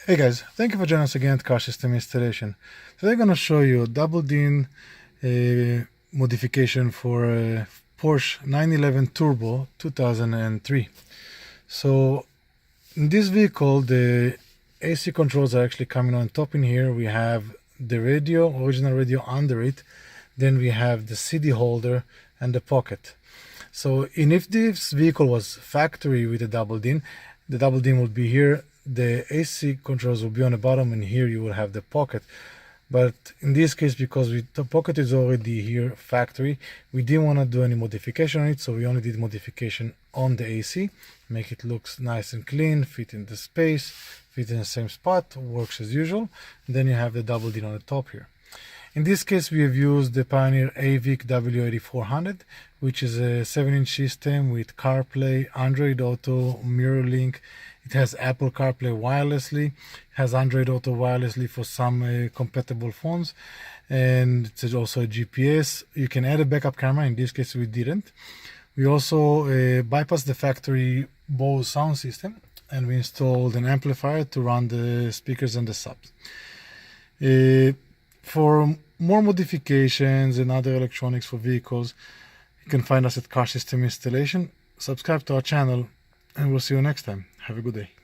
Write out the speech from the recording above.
Hey guys, thank you for joining us again at Car System Installation. Today I'm going to show you a double DIN modification for a Porsche 911 Turbo 2003. So in this vehicle the AC controls are actually coming on top. In here we have the radio, original radio under it, then we have the CD holder and the pocket. So if this vehicle was factory with a double DIN, the double DIN would be here, the AC controls will be on the bottom, and here you will have the pocket. But in this case, because the pocket is already here factory, we didn't want to do any modification on it, so we only did modification on the AC, make it looks nice and clean, fit in the space, fit in the same spot, works as usual. And then you have the double DIN on the top here. In this case, we have used the Pioneer AVIC W8400, which is a 7-inch system with CarPlay, Android Auto, Mirror Link. It has Apple CarPlay wirelessly, has Android Auto wirelessly for some compatible phones, and it's also a GPS. You can add a backup camera. In this case, we didn't. We also bypassed the factory Bose sound system, and we installed an amplifier to run the speakers and the subs. For more modifications and other electronics for vehicles, you can find us at Car System Installation. Subscribe to our channel, and we'll see you next time. Have a good day.